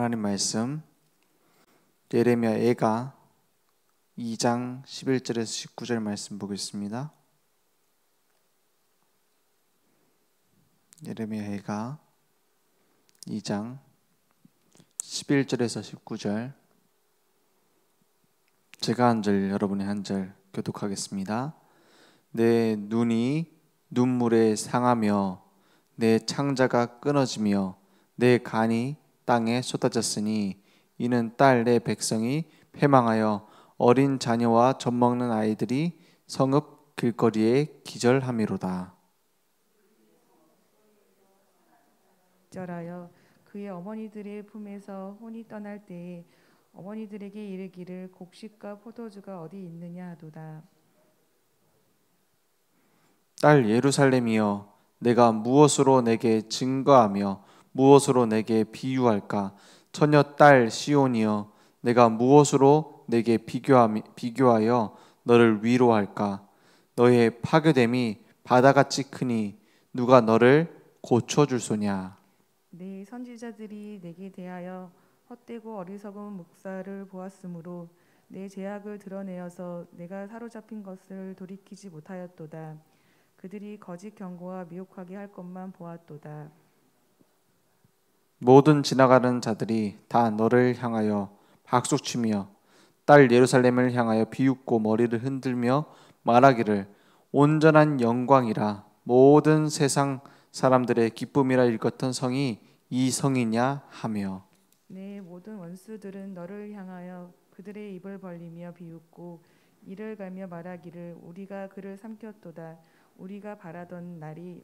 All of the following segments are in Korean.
하나님 말씀 예레미야 애가 2장 11절에서 19절 말씀 보겠습니다. 예레미야 애가 2장 11절에서 19절, 제가 한 절 여러분이 한 절 교독하겠습니다. 내 눈이 눈물에 상하며 내 창자가 끊어지며 내 간이 땅에 쏟아졌으니 이는 딸 내 백성이 패망하여 어린 자녀와 젖먹는 아이들이 성읍 길거리에 기절함이로다. 절하여 그의 어머니들의 품에서 혼이 떠날 때에 어머니들에게 이르기를 곡식과 포도주가 어디 있느냐 하도다. 딸 예루살렘이여, 내가 무엇으로 내게 증거하며 무엇으로 내게 비유할까? 처녀 딸 시온이여, 내가 무엇으로 내게 비교하여 너를 위로할까? 너의 파괴됨이 바다같이 크니 누가 너를 고쳐줄 소냐? 내 선지자들이 내게 대하여 헛되고 어리석은 묵사를 보았으므로 내 죄악을 드러내어서 내가 사로잡힌 것을 돌이키지 못하였도다. 그들이 거짓 경고와 미혹하게 할 것만 보았도다. 모든 지나가는 자들이 다 너를 향하여 박수치며 딸 예루살렘을 향하여 비웃고 머리를 흔들며 말하기를 온전한 영광이라, 모든 세상 사람들의 기쁨이라 일컫던 성이 이 성이냐 하며, 내 모든 원수들은 너를 향하여 그들의 입을 벌리며 비웃고 이를 갈며 말하기를 우리가 그를 삼켰도다. 우리가 바라던 날이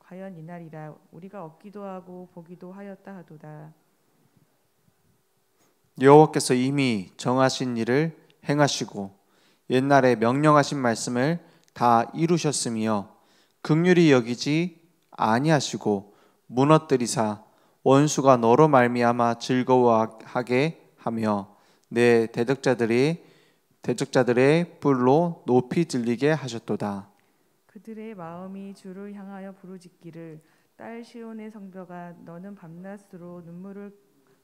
과연 이날이라. 우리가 얻기도 하고 보기도 하였다 하도다. 여호와께서 이미 정하신 일을 행하시고 옛날에 명령하신 말씀을 다 이루셨으며 긍휼히 여기지 아니하시고 무너뜨리사 원수가 너로 말미암아 즐거워하게 하며 내 대적자들의 뿔로 높이 들리게 하셨도다. 그들의 마음이 주를 향하여 부르짖기를 딸 시온의 성벽아, 너는 밤낮으로 눈물을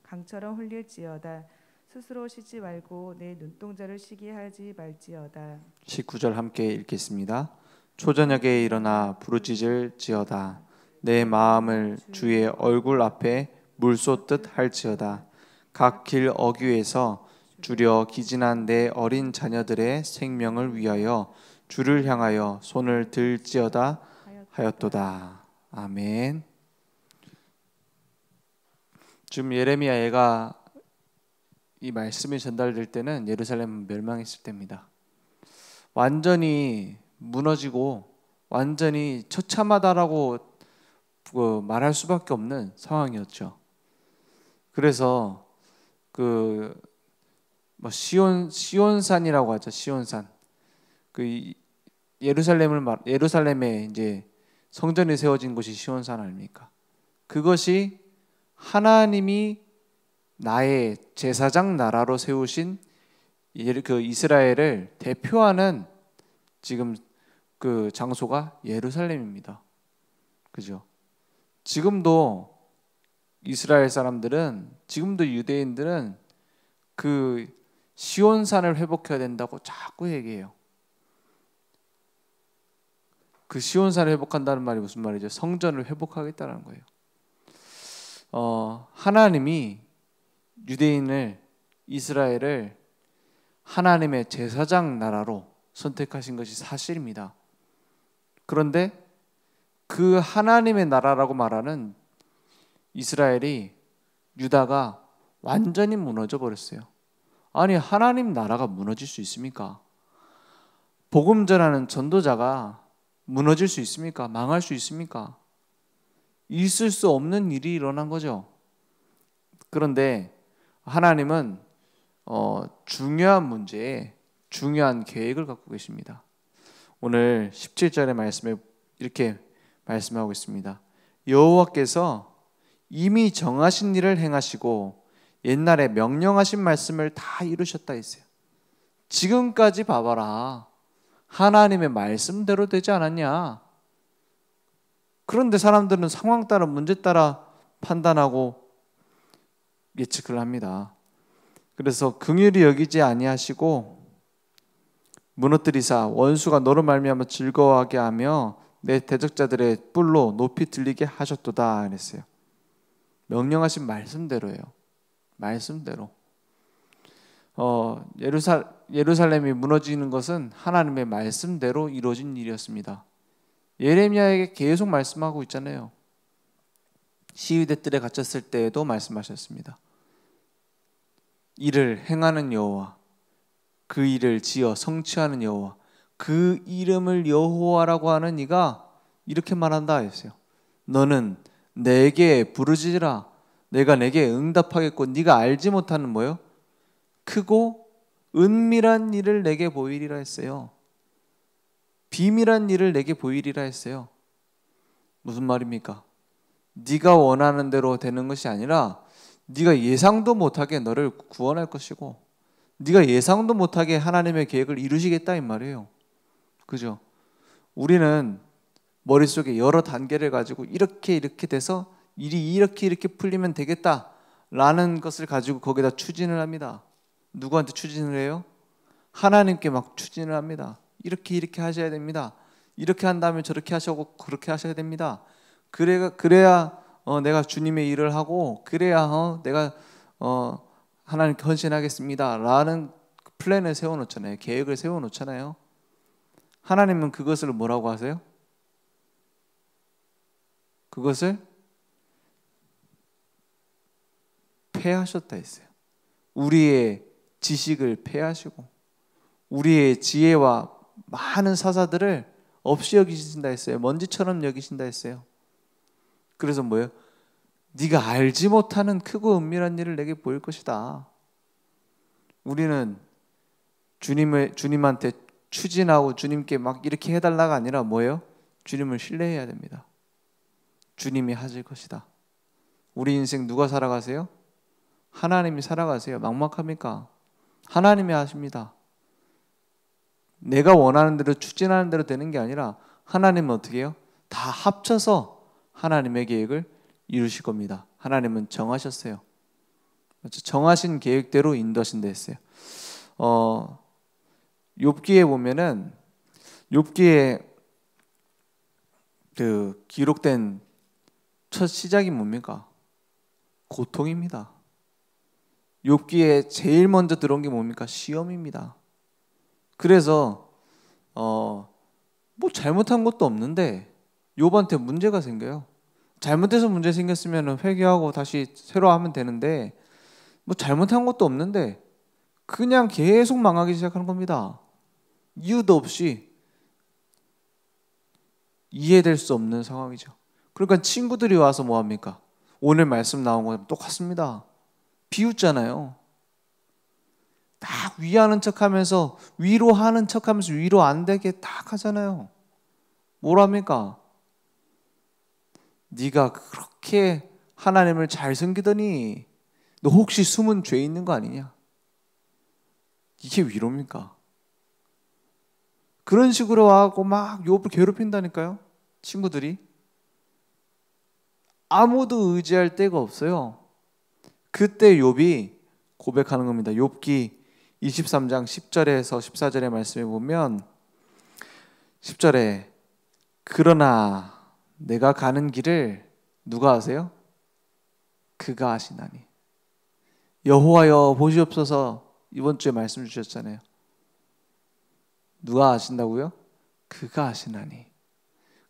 강처럼 흘릴지어다. 스스로 쉬지 말고 내 눈동자를 쉬게 하지 말지어다. 19절 함께 읽겠습니다. 초저녁에 일어나 부르짖을지어다. 내 마음을 주의 얼굴 앞에 물쏟듯 할지어다. 각 길 어귀에서 주려 기진한 내 어린 자녀들의 생명을 위하여 주를 향하여 손을 들지어다 하였도다. 아멘. 지금 예레미야 애가 이 말씀이 전달될 때는 예루살렘은 멸망했을 때입니다. 완전히 무너지고 완전히 처참하다라고 말할 수밖에 없는 상황이었죠. 그래서 시온산이라고 하죠. 시온산. 예루살렘에 이제 성전이 세워진 곳이 시온산 아닙니까? 그것이 하나님이 나의 제사장 나라로 세우신 이스라엘을 대표하는 지금 그 장소가 예루살렘입니다. 그죠? 지금도 이스라엘 사람들은, 지금도 유대인들은 그 시온산을 회복해야 된다고 자꾸 얘기해요. 그 시온산을 회복한다는 말이 무슨 말이죠? 성전을 회복하겠다는 거예요. 하나님이 이스라엘을 하나님의 제사장 나라로 선택하신 것이 사실입니다. 그런데 그 하나님의 나라라고 말하는 유다가 완전히 무너져 버렸어요. 아니, 하나님 나라가 무너질 수 있습니까? 복음 전하는 전도자가 무너질 수 있습니까? 망할 수 있습니까? 있을 수 없는 일이 일어난 거죠. 그런데 하나님은 중요한 문제에 중요한 계획을 갖고 계십니다. 오늘 17절의 말씀에 이렇게 말씀하고 있습니다. 여호와께서 이미 정하신 일을 행하시고 옛날에 명령하신 말씀을 다 이루셨다 했어요. 지금까지 봐봐라. 하나님의 말씀대로 되지 않았냐? 그런데 사람들은 상황 따라 문제 따라 판단하고 예측을 합니다. 그래서 긍휼히 여기지 아니하시고 무너뜨리사 원수가 너로 말미암아 즐거워하게 하며 내 대적자들의 뿔로 높이 들리게 하셨도다 그랬어요. 명령하신 말씀대로예요. 말씀대로. 예루살렘이 무너지는 것은 하나님의 말씀대로 이루어진 일이었습니다. 예레미야에게 계속 말씀하고 있잖아요. 시위대 뜰에 갇혔을 때에도 말씀하셨습니다. 이를 행하는 여호와, 그 일을 지어 성취하는 여호와, 그 이름을 여호와라고 하는 이가 이렇게 말한다 했어요. 너는 내게 부르짖으라. 내가 내게 응답하겠고 네가 알지 못하는 뭐요? 크고 은밀한 일을 내게 보이리라 했어요. 비밀한 일을 내게 보이리라 했어요. 무슨 말입니까? 네가 원하는 대로 되는 것이 아니라 네가 예상도 못하게 너를 구원할 것이고 네가 예상도 못하게 하나님의 계획을 이루시겠다 이 말이에요. 그죠? 우리는 머릿속에 여러 단계를 가지고 이렇게 돼서 일이 이렇게 풀리면 되겠다라는 것을 가지고 거기다 추진을 합니다. 누구한테 추진을 해요? 하나님께 막 추진을 합니다. 이렇게 하셔야 됩니다. 이렇게 한 다음에 저렇게 하시고 그렇게 하셔야 됩니다. 그래야 내가 주님의 일을 하고 그래야 내가 하나님께 헌신하겠습니다 라는 플랜을 세워놓잖아요. 계획을 세워놓잖아요. 하나님은 그것을 뭐라고 하세요? 그것을 폐하셨다 했어요. 우리의 지식을 폐하시고 우리의 지혜와 많은 사사들을 없이 여기신다 했어요. 먼지처럼 여기신다 했어요. 그래서 뭐예요? 네가 알지 못하는 크고 은밀한 일을 내게 보일 것이다. 우리는 주님한테 추진하고 주님께 막 이렇게 해달라가 아니라 뭐예요? 주님을 신뢰해야 됩니다. 주님이 하실 것이다. 우리 인생 누가 살아가세요? 하나님이 살아가세요. 막막합니까? 하나님이 하십니다. 내가 원하는 대로 추진하는 대로 되는 게 아니라 하나님은 어떻게 해요? 다 합쳐서 하나님의 계획을 이루실 겁니다. 하나님은 정하셨어요. 정하신 계획대로 인도하신다 했어요. 욥기에 보면은 욥기에 그 기록된 첫 시작이 뭡니까? 고통입니다. 욥기에 제일 먼저 들어온 게 뭡니까? 시험입니다. 그래서 뭐 잘못한 것도 없는데 욥한테 문제가 생겨요. 잘못해서 문제 생겼으면 회개하고 다시 새로 하면 되는데 뭐 잘못한 것도 없는데 그냥 계속 망하기 시작하는 겁니다. 이유도 없이 이해될 수 없는 상황이죠. 그러니까 친구들이 와서 뭐 합니까? 오늘 말씀 나온 거랑 똑같습니다. 비웃잖아요. 딱 위하는 척하면서 위로하는 척하면서 위로 안 되게 딱 하잖아요. 뭐랍니까? 네가 그렇게 하나님을 잘 섬기더니 너 혹시 숨은 죄 있는 거 아니냐? 이게 위로입니까? 그런 식으로 하고 막 욥을 괴롭힌다니까요. 친구들이. 아무도 의지할 데가 없어요. 그때 욥이 고백하는 겁니다. 욥기 23장 10절에서 14절의 말씀에 보면 10절에 그러나 내가 가는 길을 누가 아세요? 그가 아시나니. 여호와여 보시옵소서. 이번 주에 말씀 주셨잖아요. 누가 아신다고요? 그가 아시나니.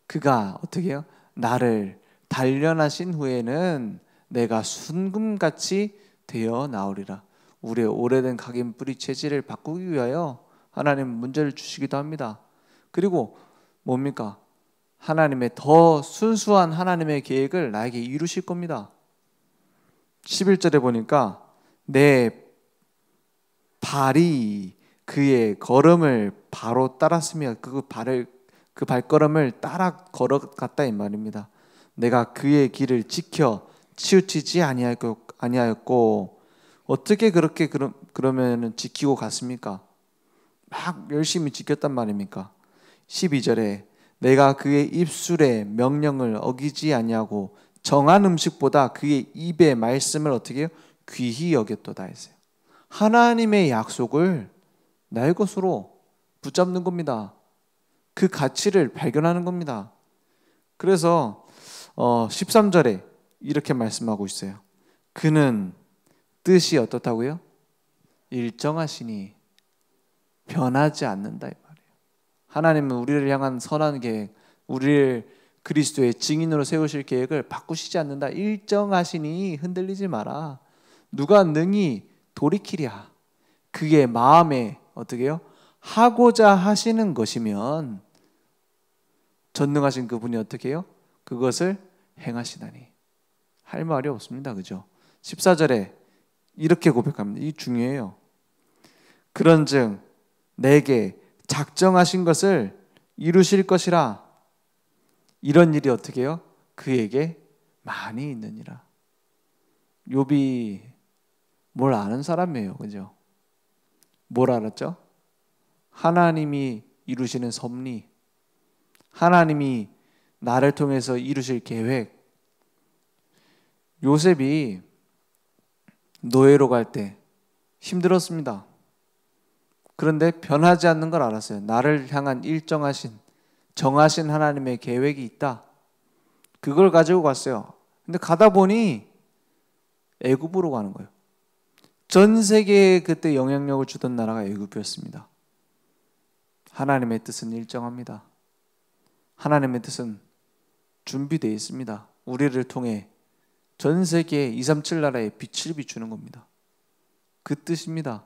그가 어떻게 해요? 나를 단련하신 후에는 내가 순금같이 되어 나오리라. 우리의 오래된 각인 뿌리 체질을 바꾸기 위하여 하나님 문제를 주시기도 합니다. 그리고 뭡니까? 하나님의 더 순수한 하나님의 계획을 나에게 이루실 겁니다. 11절에 보니까 내 발이 그의 걸음을 바로 따랐으며 그 발걸음을 따라 걸어갔다 이 말입니다. 내가 그의 길을 지켜 치우치지 아니하였고 어떻게 그렇게 그러면 지키고 갔습니까? 막 열심히 지켰단 말입니까? 12절에 내가 그의 입술의 명령을 어기지 아니하고 정한 음식보다 그의 입의 말씀을 어떻게 해요? 귀히 여겼도다 했어요. 하나님의 약속을 나의 것으로 붙잡는 겁니다. 그 가치를 발견하는 겁니다. 그래서 13절에 이렇게 말씀하고 있어요. 그는 뜻이 어떻다고요? 일정하시니 변하지 않는다 이 말이에요. 하나님은 우리를 향한 선한 계획, 우리를 그리스도의 증인으로 세우실 계획을 바꾸시지 않는다. 일정하시니 흔들리지 마라. 누가 능히 돌이키랴. 그의 마음에 어떻게 해요? 하고자 하시는 것이면 전능하신 그분이 어떻게 해요? 그것을 행하시다니. 할 말이 없습니다. 그죠? 14절에 이렇게 고백합니다. 이 중요해요. 그런즉 내게 작정하신 것을 이루실 것이라. 이런 일이 어떻게 해요? 그에게 많이 있느니라. 욥이 뭘 아는 사람이에요. 그죠? 뭘 알았죠? 하나님이 이루시는 섭리, 하나님이 나를 통해서 이루실 계획. 요셉이 노예로 갈 때 힘들었습니다. 그런데 변하지 않는 걸 알았어요. 나를 향한 일정하신, 정하신 하나님의 계획이 있다. 그걸 가지고 갔어요. 근데 가다 보니 애굽으로 가는 거예요. 전 세계에 그때 영향력을 주던 나라가 애굽이었습니다. 하나님의 뜻은 일정합니다. 하나님의 뜻은 준비되어 있습니다. 우리를 통해 전 세계 237 나라에 빛을 비추는 겁니다. 그 뜻입니다.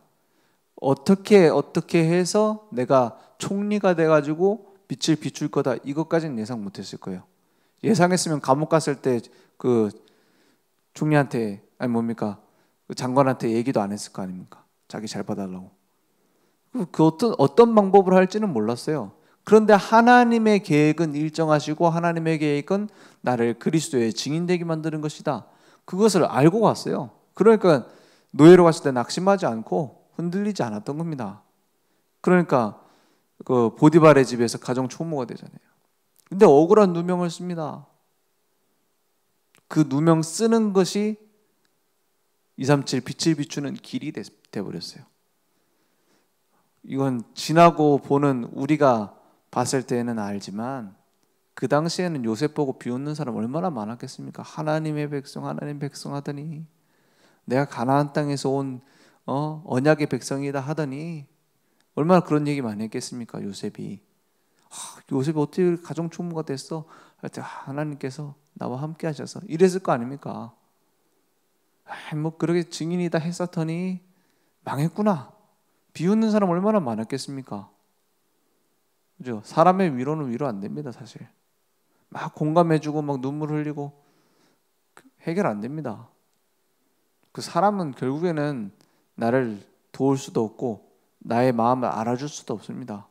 어떻게 해서 내가 총리가 돼가지고 빛을 비출 거다, 이것까지는 예상 못했을 거예요. 예상했으면 감옥 갔을 때 그 총리한테, 아니 뭡니까, 그 장관한테 얘기도 안 했을 거 아닙니까? 자기 잘 봐달라고. 그 어떤 방법을 할지는 몰랐어요. 그런데 하나님의 계획은 일정하시고 하나님의 계획은 나를 그리스도의 증인되게 만드는 것이다. 그것을 알고 갔어요. 그러니까 노예로 갔을 때 낙심하지 않고 흔들리지 않았던 겁니다. 그러니까 그 보디발의 집에서 가정 총무가 되잖아요. 근데 억울한 누명을 씁니다. 그 누명 쓰는 것이 237 빛을 비추는 길이 돼버렸어요. 이건 지나고 보는 우리가 봤을 때는 알지만 그 당시에는 요셉 보고 비웃는 사람 얼마나 많았겠습니까? 하나님의 백성, 하나님 백성 하더니, 내가 가나안 땅에서 온 언약의 백성이다 하더니 얼마나 그런 얘기 많이 했겠습니까? 요셉이 요셉이 어떻게 가정 총무가 됐어? 할 때 하나님께서 나와 함께 하셔서 이랬을 거 아닙니까? 뭐 그렇게 증인이다 했었더니 망했구나. 비웃는 사람 얼마나 많았겠습니까? 그죠? 사람의 위로는 위로 안 됩니다. 사실 막 공감해주고 막 눈물 흘리고 해결 안 됩니다. 그 사람은 결국에는 나를 도울 수도 없고 나의 마음을 알아줄 수도 없습니다.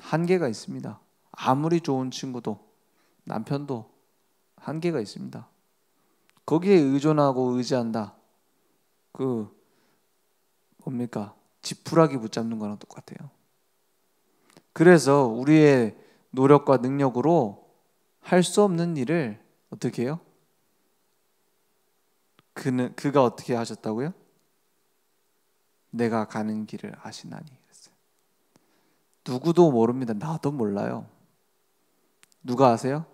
한계가 있습니다. 아무리 좋은 친구도, 남편도 한계가 있습니다. 거기에 의존하고 의지한다. 그 뭡니까? 지푸라기 붙잡는 거랑 똑같아요. 그래서 우리의 노력과 능력으로 할 수 없는 일을 어떻게 해요? 그가 어떻게 하셨다고요? 내가 가는 길을 아시나니 그랬어요. 누구도 모릅니다. 나도 몰라요. 누가 아세요?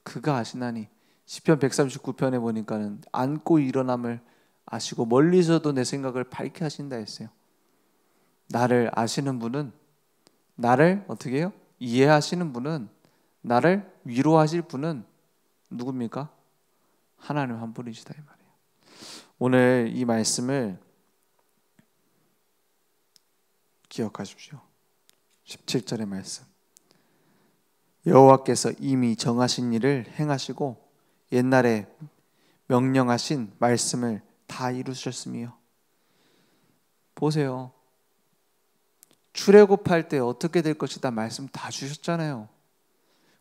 그가 아시나니. 시편 139편에 보니까는 앉고 일어남을 아시고 멀리서도 내 생각을 밝게 하신다 했어요. 나를 아시는 분은, 나를 어떻게 해요? 이해하시는 분은, 나를 위로하실 분은 누굽니까? 하나님 한 분이시다 이 말이에요. 오늘 이 말씀을 기억하십시오. 17절의 말씀. 여호와께서 이미 정하신 일을 행하시고 옛날에 명령하신 말씀을 다 이루셨으며. 보세요. 출애굽할 때 어떻게 될 것이다 말씀 다 주셨잖아요.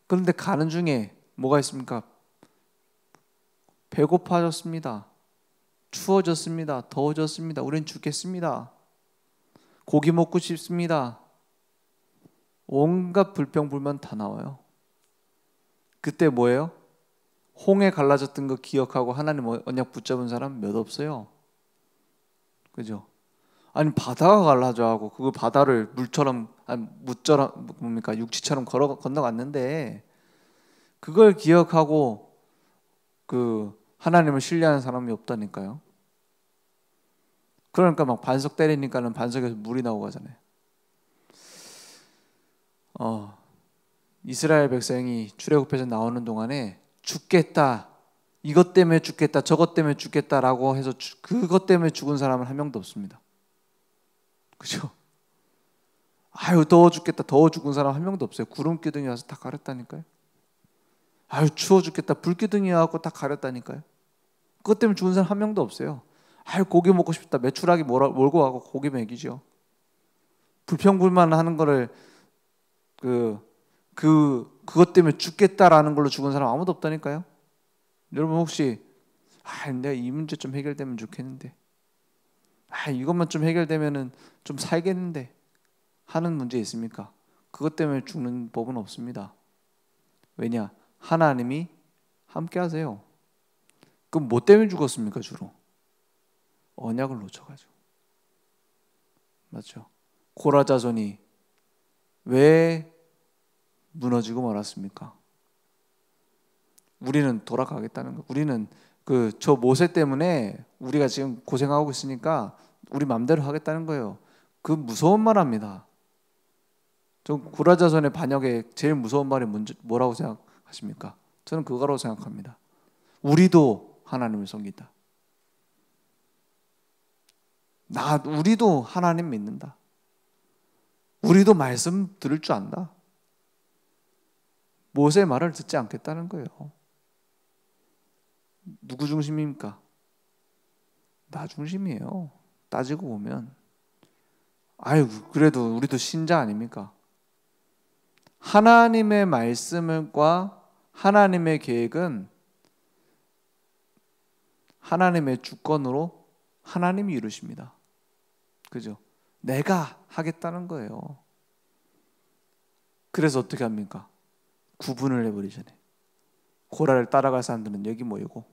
그런데 가는 중에 뭐가 있습니까? 배고파졌습니다. 추워졌습니다. 더워졌습니다. 우린 죽겠습니다. 고기 먹고 싶습니다. 온갖 불평불만 다 나와요. 그때 뭐예요? 홍해 갈라졌던 거 기억하고 하나님 언약 붙잡은 사람 몇 없어요. 그죠? 아니 바다가 갈라져 하고 그 바다를 물처럼 아니 무처럼 뭡니까 육지처럼 건너갔는데 그걸 기억하고 그 하나님을 신뢰하는 사람이 없다니까요. 그러니까 막 반석 때리니까는 반석에서 물이 나오고 하잖아요. 이스라엘 백성이 출애굽해서 나오는 동안에 죽겠다, 이것 때문에 죽겠다, 저것 때문에 죽겠다라고 해서 그것 때문에 죽은 사람은 한 명도 없습니다. 그죠? 아유 더워 죽겠다, 더워 죽은 사람 한 명도 없어요. 구름 기둥이 와서 다 가렸다니까요. 아유 추워 죽겠다, 불 기둥이 와서 다 가렸다니까요. 그것 때문에 죽은 사람 한 명도 없어요. 아유 고기 먹고 싶다, 메추라기 몰고 가고 고기 먹이죠. 불평불만하는 거를 그것 때문에 죽겠다라는 걸로 죽은 사람 아무도 없다니까요. 여러분 혹시 내가 이 문제 좀 해결되면 좋겠는데, 이것만 좀 해결되면은 좀 살겠는데 하는 문제 있습니까? 그것 때문에 죽는 법은 없습니다. 왜냐? 하나님이 함께 하세요. 그럼 뭐 때문에 죽었습니까? 주로 언약을 놓쳐가지고. 맞죠? 고라 자손이 왜 무너지고 말았습니까? 우리는 돌아가겠다는 거. 우리는 저 모세 때문에 우리가 지금 고생하고 있으니까 우리 맘대로 하겠다는 거예요. 그 무서운 말합니다. 좀 고라 자손의 반역의 제일 무서운 말이 뭐라고 생각하십니까? 저는 그거라고 생각합니다. 우리도 하나님을 섬긴다. 우리도 하나님 믿는다. 우리도 말씀 들을 줄 안다. 모세의 말을 듣지 않겠다는 거예요. 누구 중심입니까? 나 중심이에요. 따지고 보면. 그래도 우리도 신자 아닙니까? 하나님의 말씀과 하나님의 계획은 하나님의 주권으로 하나님이 이루십니다. 그죠? 내가 하겠다는 거예요. 그래서 어떻게 합니까? 구분을 해버리잖아요. 고라를 따라갈 사람들은 여기 모이고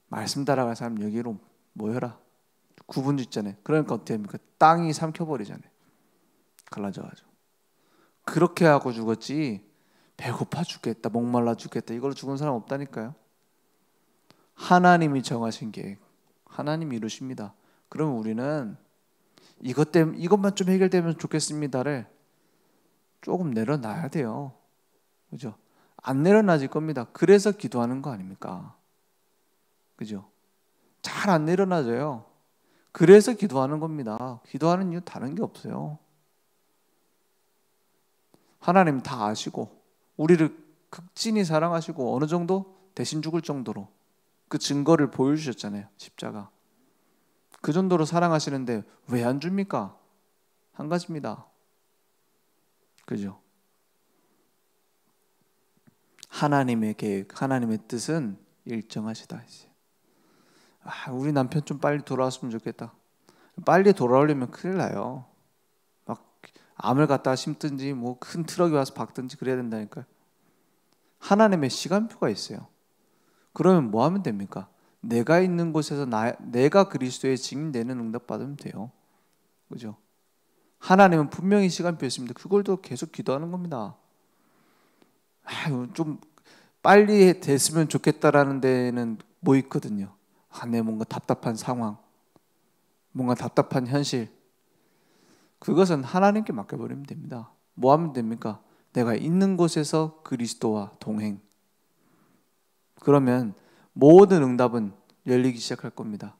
말씀 따라갈 사람 여기로 모여라. 구분 짓잖아요. 그러니까 어떻게 합니까? 땅이 삼켜버리잖아요. 갈라져가지고. 그렇게 하고 죽었지 배고파 죽겠다, 목말라 죽겠다 이걸로 죽은 사람 없다니까요. 하나님이 정하신 계획, 하나님이 이루십니다. 그러면 우리는 이것만 좀 해결되면 좋겠습니다를 조금 내려놔야 돼요. 그죠? 안 내려놔질 겁니다. 그래서 기도하는 거 아닙니까? 그죠? 잘 안 내려놔져요. 그래서 기도하는 겁니다. 기도하는 이유 다른 게 없어요. 하나님 다 아시고 우리를 극진히 사랑하시고 어느 정도 대신 죽을 정도로 그 증거를 보여주셨잖아요. 십자가. 그 정도로 사랑하시는데 왜 안 줍니까? 한 가지입니다. 그죠? 하나님의 계획, 하나님의 뜻은 일정하시다. 우리 남편 좀 빨리 돌아왔으면 좋겠다. 빨리 돌아오려면 큰일 나요. 막 암을 갖다가 심든지 뭐 큰 트럭이 와서 박든지 그래야 된다니까요. 하나님의 시간표가 있어요. 그러면 뭐 하면 됩니까? 내가 있는 곳에서 내가 그리스도의 증인되는 응답 받으면 돼요. 그죠? 하나님은 분명히 시간표 있습니다. 그걸 또 계속 기도하는 겁니다. 좀 빨리 됐으면 좋겠다라는 데는 뭐 있거든요. 내 뭔가 답답한 상황, 뭔가 답답한 현실. 그것은 하나님께 맡겨버리면 됩니다. 뭐 하면 됩니까? 내가 있는 곳에서 그리스도와 동행. 그러면 모든 응답은 열리기 시작할 겁니다.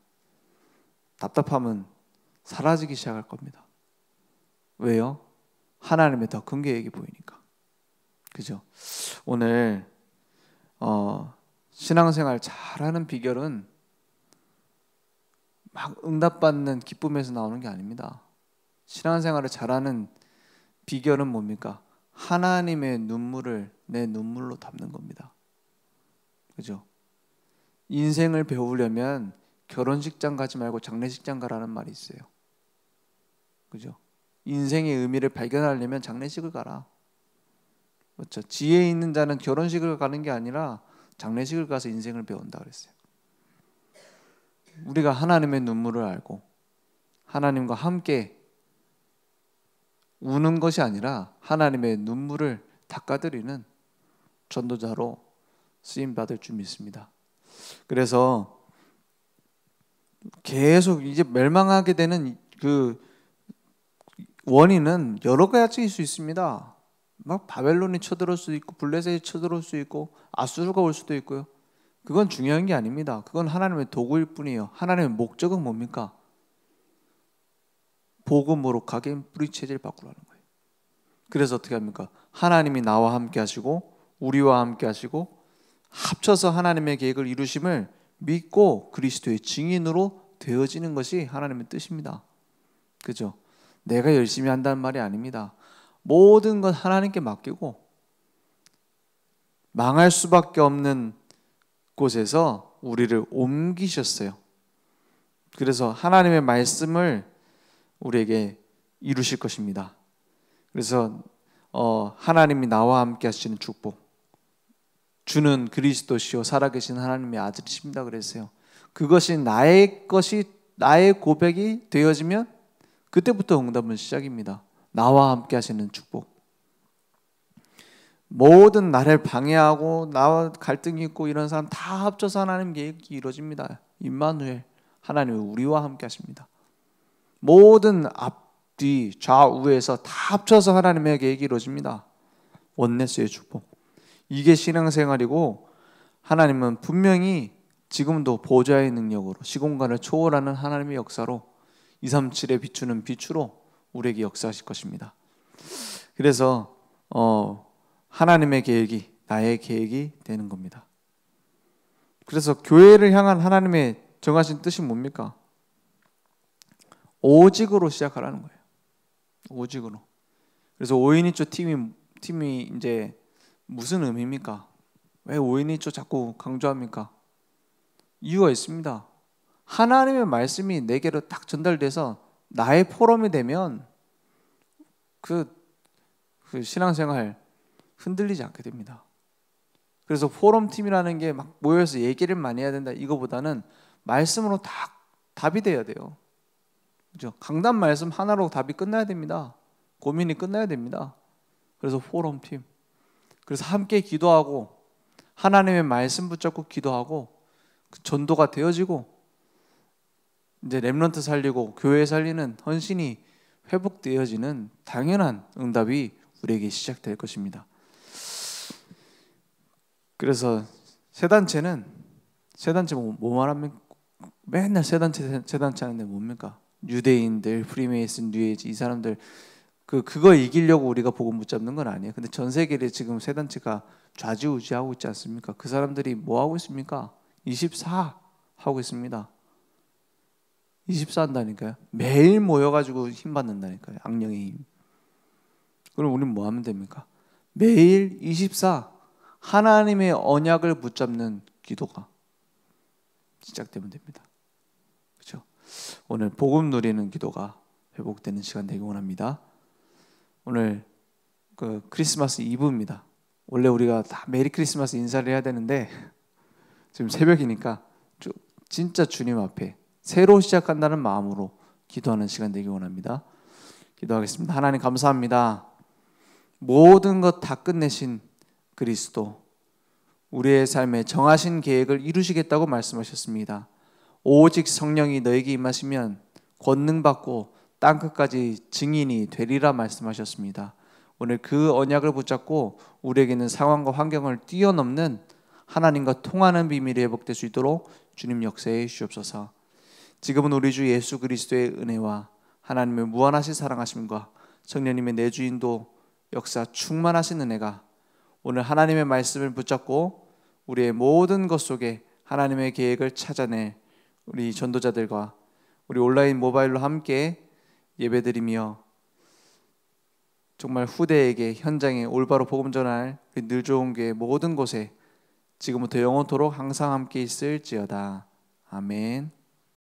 답답함은 사라지기 시작할 겁니다. 왜요? 하나님의 더 큰 계획이 보이니까. 그죠? 오늘 신앙생활 잘하는 비결은 막 응답받는 기쁨에서 나오는 게 아닙니다. 신앙생활을 잘하는 비결은 뭡니까? 하나님의 눈물을 내 눈물로 담는 겁니다. 그죠? 인생을 배우려면 결혼식장 가지 말고 장례식장 가라는 말이 있어요. 그죠? 인생의 의미를 발견하려면 장례식을 가라. 그렇죠? 지혜 있는 자는 결혼식을 가는 게 아니라 장례식을 가서 인생을 배운다 그랬어요. 우리가 하나님의 눈물을 알고 하나님과 함께 우는 것이 아니라 하나님의 눈물을 닦아드리는 전도자로 쓰임 받을 줄 믿습니다. 그래서 계속 이제 멸망하게 되는 그 원인은 여러 가지일 수 있습니다. 막 바벨론이 쳐들어올 수도 있고 블레셋이 쳐들어올 수도 있고 아수르가 올 수도 있고요. 그건 중요한 게 아닙니다. 그건 하나님의 도구일 뿐이에요. 하나님의 목적은 뭡니까? 복음으로 각인 뿌리 체질 바꾸라는 거예요. 그래서 어떻게 합니까? 하나님이 나와 함께 하시고 우리와 함께 하시고 합쳐서 하나님의 계획을 이루심을 믿고 그리스도의 증인으로 되어지는 것이 하나님의 뜻입니다. 그죠? 내가 열심히 한다는 말이 아닙니다. 모든 것 하나님께 맡기고 망할 수밖에 없는 곳에서 우리를 옮기셨어요. 그래서 하나님의 말씀을 우리에게 이루실 것입니다. 그래서 하나님이 나와 함께 하시는 축복, 주는 그리스도시요 살아계신 하나님의 아들이십니다 그랬어요. 그것이 나의 고백이 되어지면 그때부터 응답은 시작입니다. 나와 함께 하시는 축복. 모든 나를 방해하고 나와 갈등이 있고 이런 사람 다 합쳐서 하나님 계획이 이루어집니다. 임마누엘, 하나님이 우리와 함께 하십니다. 모든 앞뒤 좌우에서 다 합쳐서 하나님의 계획이 이루어집니다. 원네스의 축복. 이게 신앙생활이고 하나님은 분명히 지금도 보좌의 능력으로 시공간을 초월하는 하나님의 역사로 237에 비추는 빛으로 우리에게 역사하실 것입니다. 그래서 하나님의 계획이 나의 계획이 되는 겁니다. 그래서 교회를 향한 하나님의 정하신 뜻이 뭡니까? 오직으로 시작하라는 거예요. 오직으로. 그래서 5인 1조 팀이 이제 무슨 의미입니까? 왜 5인 1조 자꾸 강조합니까? 이유가 있습니다. 하나님의 말씀이 내게로 딱 전달돼서 나의 포럼이 되면 그 신앙생활 흔들리지 않게 됩니다. 그래서 포럼팀이라는 게 막 모여서 얘기를 많이 해야 된다 이거보다는 말씀으로 다 답이 돼야 돼요. 그죠? 강단 말씀 하나로 답이 끝나야 됩니다. 고민이 끝나야 됩니다. 그래서 포럼팀. 그래서 함께 기도하고 하나님의 말씀 붙잡고 기도하고 그 전도가 되어지고 이제 렘넌트 살리고 교회 살리는 헌신이 회복되어지는 당연한 응답이 우리에게 시작될 것입니다. 그래서 세 단체 뭐 말하면 맨날 세 단체 하는데 뭡니까? 유대인들, 프리메이슨, 뉴에이지 이 사람들 그거 이기려고 우리가 복음 붙잡는 건 아니에요. 근데 전 세계에 지금 세 단체가 좌지우지하고 있지 않습니까? 그 사람들이 뭐 하고 있습니까? 24 하고 있습니다. 24 한다니까요. 매일 모여가지고 힘 받는다니까요. 악령의 힘. 그럼 우리는 뭐 하면 됩니까? 매일 24 하나님의 언약을 붙잡는 기도가 시작되면 됩니다. 그렇죠? 오늘 복음 누리는 기도가 회복되는 시간 되기 원합니다. 오늘 그 크리스마스 이브입니다. 원래 우리가 다 메리 크리스마스 인사를 해야 되는데 지금 새벽이니까 진짜 주님 앞에 새로 시작한다는 마음으로 기도하는 시간 되기 원합니다. 기도하겠습니다. 하나님 감사합니다. 모든 것 다 끝내신 그리스도, 우리의 삶에 정하신 계획을 이루시겠다고 말씀하셨습니다. 오직 성령이 너에게 임하시면 권능받고 땅끝까지 증인이 되리라 말씀하셨습니다. 오늘 그 언약을 붙잡고 우리에게는 상황과 환경을 뛰어넘는 하나님과 통하는 비밀이 회복될 수 있도록 주님 역사해 주시옵소서. 지금은 우리 주 예수 그리스도의 은혜와 하나님의 무한하신 사랑하심과 성령님의 내주인도 역사 충만하신 은혜가 오늘 하나님의 말씀을 붙잡고 우리의 모든 것 속에 하나님의 계획을 찾아낼 우리 전도자들과 우리 온라인 모바일로 함께 예배드리며 정말 후대에게 현장에 올바로 복음 전할 늘 좋은 교회 모든 곳에 지금부터 영원토록 항상 함께 있을지어다. 아멘.